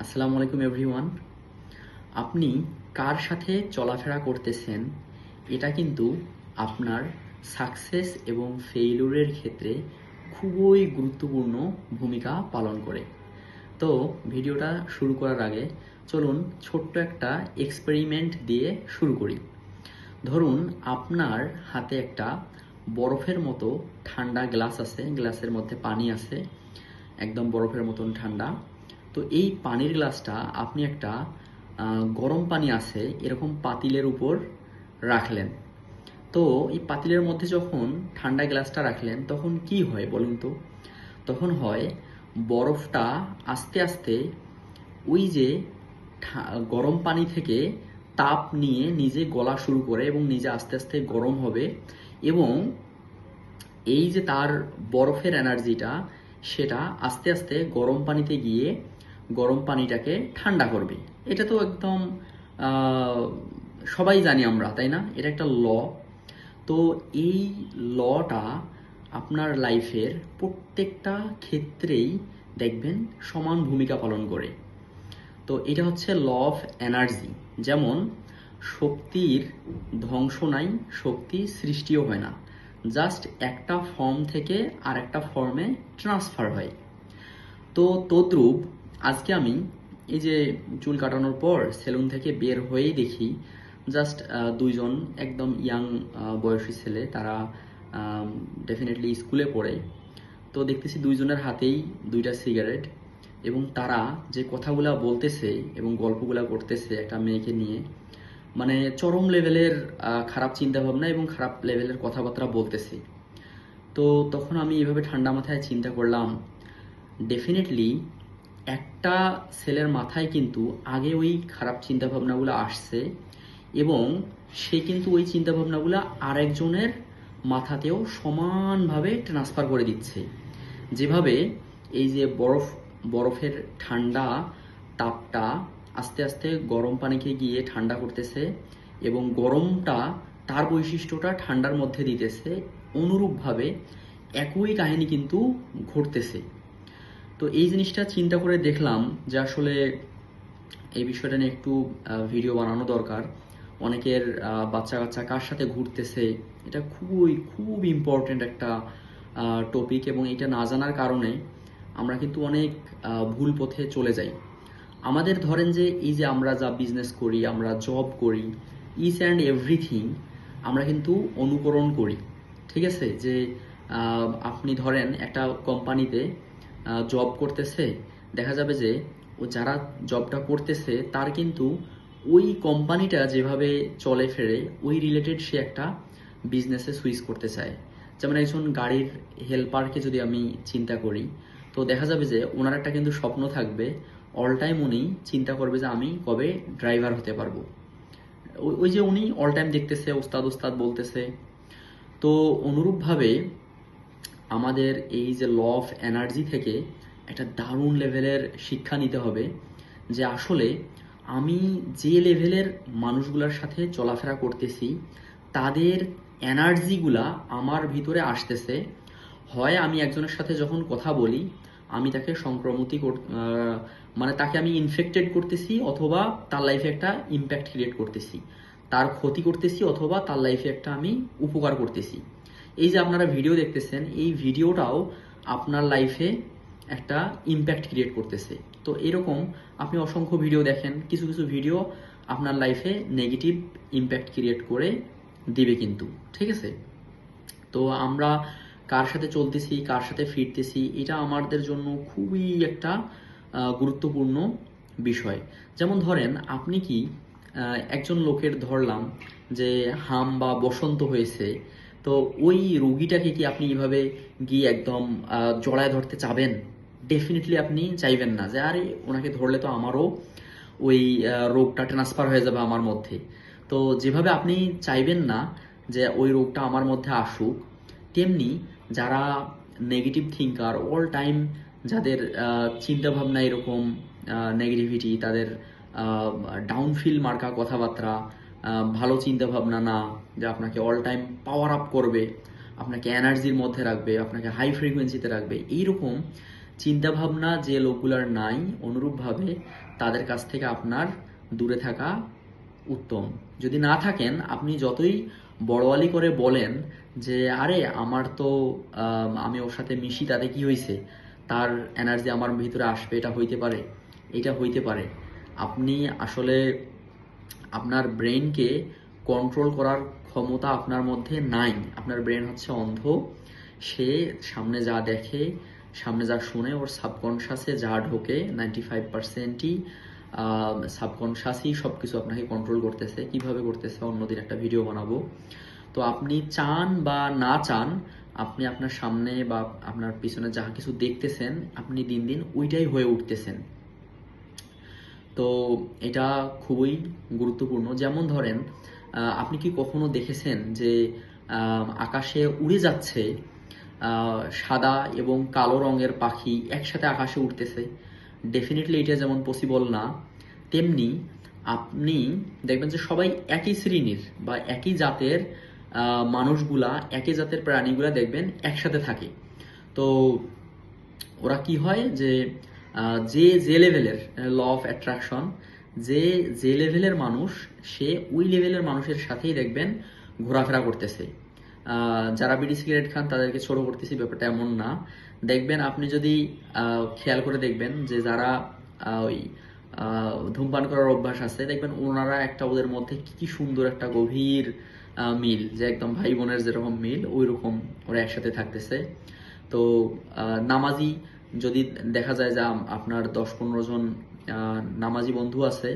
আসসালামু আলাইকুম এভরিওয়ান। আপনি কার সাথে চলাফেরা করতেছেন এটা কিন্তু আপনার সাকসেস এবং ফেইলিউরের ক্ষেত্রে খুবই গুরুত্বপূর্ণ ভূমিকা পালন করে। তো ভিডিওটা শুরু করার আগে চলুন ছোট্ট একটা এক্সপেরিমেন্ট দিয়ে শুরু করি। ধরুন আপনার হাতে একটা বরফের মতো ঠান্ডা গ্লাস আছে, গ্লাসের মধ্যে পানি আছে, একদম বরফের মতন ঠান্ডা। তো এই পানির গ্লাসটা আপনি একটা গরম পানি আছে এরকম পাতিলের উপর রাখলেন। তো এই পাতিলের মধ্যে যখন ঠান্ডা গ্লাসটা রাখলেন তখন কি হয় বলুন তো? তখন হয় বরফটা আস্তে আস্তে ওই যে গরম পানি থেকে তাপ নিয়ে নিজে গলা শুরু করে এবং নিজে আস্তে আস্তে গরম হবে, এবং এই যে তার বরফের এনার্জিটা সেটা আস্তে আস্তে গরম পানিতে গিয়ে গরম পানিটাকে ঠান্ডা করবে। এটা তো একদম সবাই জানি আমরা, তাই না? এটা একটা ল। তো এই লটা আপনার লাইফের প্রত্যেকটা ক্ষেত্রেই দেখবেন সমান ভূমিকা পালন করে। তো এটা হচ্ছে ল অফ এনার্জি। যেমন শক্তির ধ্বংস নাই, শক্তি সৃষ্টিও হয় না, জাস্ট একটা ফর্ম থেকে আর একটা ফর্মে ট্রান্সফার হয়। তো তদ্রূপ আজকে আমি এই যে চুল কাটানোর পর সেলুন থেকে বের হয়েই দেখি জাস্ট দুইজন একদম ইয়াং বয়সী ছেলে, তারা ডেফিনেটলি স্কুলে পড়ে। তো দেখতেছি দুইজনের হাতেই দুইটা সিগারেট, এবং তারা যে কথাগুলা বলতেছে এবং গল্পগুলা করতেছে একটা মেয়েকে নিয়ে, মানে চরম লেভেলের খারাপ চিন্তা ভাবনা এবং খারাপ লেভেলের কথাবার্তা বলতেছে। তো তখন আমি এভাবে ঠান্ডা মাথায় চিন্তা করলাম, ডেফিনেটলি একটা ছেলের মাথায় কিন্তু আগে ওই খারাপ চিন্তা ভাবনাগুলো আসছে, এবং সে কিন্তু ওই চিন্তা ভাবনাগুলো আরেকজনের মাথাতেও সমানভাবে ট্রান্সফার করে দিচ্ছে। যেভাবে এই যে বরফের ঠান্ডা তাপটা আস্তে আস্তে গরম পানিকে গিয়ে ঠান্ডা করতেছে এবং গরমটা তার বৈশিষ্ট্যটা ঠান্ডার মধ্যে দিতেছে, অনুরূপভাবে একই কাহিনী কিন্তু ঘটতেছে। তো এই জিনিসটা চিন্তা করে দেখলাম যে আসলে এই বিষয়টা নিয়ে একটু ভিডিও বানানো দরকার। অনেকের বাচ্চা কাচ্চা কার সাথে ঘুরতেছে, এটা খুব ইম্পর্টেন্ট একটা টপিক, এবং এটা না জানার কারণে আমরা কিন্তু অনেক ভুল পথে চলে যাই। আমাদের ধরেন যে এই যে আমরা যা বিজনেস করি, আমরা জব করি, ইচ অ্যান্ড এভরিথিং আমরা কিন্তু অনুকরণ করি। ঠিক আছে? যে আপনি ধরেন একটা কোম্পানিতে জব করতেছে, দেখা যাবে যে ও যারা জবটা করতেছে তার কিন্তু ওই কোম্পানিটা যেভাবে চলে ফেরে ওই রিলেটেড সে একটা বিজনেসে সুইচ করতে চায়। যেমন একজন গাড়ির হেল্পারকে যদি আমি চিন্তা করি, তো দেখা যাবে যে ওনার একটা কিন্তু স্বপ্ন থাকবে, অল টাইম উনি চিন্তা করবে যে আমি কবে ড্রাইভার হতে পারবো। ওই যে উনি অল টাইম দেখতেছে ওস্তাদ ওস্তাদ বলতেছে। তো অনুরূপভাবে আমাদের এই যে ল অফ এনার্জি থেকে একটা দারুণ লেভেলের শিক্ষা নিতে হবে যে আসলে আমি যে লেভেলের মানুষগুলোর সাথে চলাফেরা করতেছি তাদের এনার্জিগুলা আমার ভিতরে আসতেছে। হয় আমি একজনের সাথে যখন কথা বলি আমি তাকে মানে তাকে আমি ইনফেক্টেড করতেছি, অথবা তার লাইফে একটা ইম্প্যাক্ট ক্রিয়েট করতেছি, তার ক্ষতি করতেছি, অথবা তার লাইফে একটা আমি উপকার করতেছি। এই যে আপনারা ভিডিও দেখতেছেন, এই ভিডিওটাও আপনার লাইফে একটা ইম্প্যাক্ট ক্রিয়েট করতেছে। তো এরকম আপনি অসংখ্য ভিডিও দেখেন, কিছু কিছু ভিডিও আপনার লাইফে নেগেটিভ ইম্প্যাক্ট ক্রিয়েট করে দিবে কিন্তু। ঠিক আছে? তো আমরা কার সাথে চলতেছি, কার সাথে ফিরতেছি, এটা আমাদের জন্য খুবই একটা গুরুত্বপূর্ণ বিষয়। যেমন ধরেন আপনি কি একজন লোকের ধরলাম যে হাম বা বসন্ত হয়েছে, তো ওই রোগীটাকে কি আপনি এভাবে গিয়ে একদম জড়ায় ধরতে চাবেন? ডেফিনেটলি আপনি চাইবেন না যে আরে ওনাকে ধরলে তো আমারও ওই রোগটা ট্রান্সফার হয়ে যাবে আমার মধ্যে। তো যেভাবে আপনি চাইবেন না যে ওই রোগটা আমার মধ্যে আসুক, তেমনি যারা নেগেটিভ থিঙ্কার অল টাইম, যাদের চিন্তা ভাবনা এরকম নেগেটিভিটি, তাদের ডাউনফিল মার্কা কথাবার্তা, ভালো চিন্তা ভাবনা না, যে আপনাকে অল টাইম পাওয়ার আপ করবে, আপনাকে এনার্জির মধ্যে রাখবে, আপনাকে হাই ফ্রিকোয়েন্সিতে রাখবে, এইরকম চিন্তা ভাবনা যে লোকগুলার নাই, অনুরূপভাবে তাদের কাছ থেকে আপনার দূরে থাকা উত্তম। যদি না থাকেন, আপনি যতই বড়ওয়ালি করে বলেন যে আরে আমার তো আমি ওর সাথে মিশি, তাতে কি হয়েছে, তার এনার্জি আমার ভিতরে আসবে, এটা হইতে পারে, এটা হইতে পারে। আপনি আসলে আপনার ব্রেনকে কন্ট্রোল করার ক্ষমতা আপনার মধ্যে নাই। আপনার ব্রেন হচ্ছে অন্ধ। সে সামনে যা দেখে, সামনে যা শুনে, ওর সাবকনশাসে যা ঢোকে 95%ই সাবকনশাসই সব কিছু আপনাকে কন্ট্রোল করতেছে। কিভাবে করতেছে অন্যদিন একটা ভিডিও বানাবো। তো আপনি চান বা না চান, আপনি আপনার সামনে বা আপনার পিছনে যা কিছু দেখতেছেন, আপনি দিন দিন ওইটাই হয়ে উঠতেছেন। তো এটা খুবই গুরুত্বপূর্ণ। যেমন ধরেন, আপনি কি কখনো দেখেছেন যে আকাশে উড়ে যাচ্ছে সাদা এবং কালো রঙের পাখি একসাথে আকাশে উঠতেছে? ডেফিনেটলি এটা যেমন পসিবল না, তেমনি আপনি দেখবেন যে সবাই একই শ্রেণীর বা একই জাতের মানুষগুলা, একই জাতের প্রাণীগুলা দেখবেন একসাথে থাকে। তো ওরা কি হয় যে যে যে লেভেলের ল অফ অ্যাট্রাকশন, যে যে লেভেলের মানুষ, সে ওই লেভেলের মানুষের সাথেই দেখবেন ঘোরাফেরা করতেছে। যারা বিড়ি সিগারেট খান তাদেরকে ছোট করতেছি, ব্যাপারটা এমন না। দেখবেন আপনি যদি খেয়াল করে দেখবেন যে যারা ওই ধূমপান করার অভ্যাস আছে, দেখবেন ওনারা একটা, ওদের মধ্যে কি সুন্দর একটা গভীর মিল, যে একদম ভাই বোনের যেরকম মিল, ওই রকম ওরা একসাথে থাকতেছে। তো নামাজি যদি দেখা যায় যে আপনার 10-15 জন নামাজি বন্ধু আছে,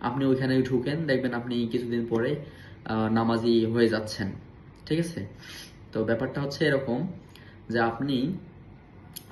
আপনি ওইখানে ঢুকেন, দেখবেন আপনি কিছুদিন পরে নামাজি হয়ে যাচ্ছেন। ঠিক আছে? তো ব্যাপারটা হচ্ছে এরকম যে আপনি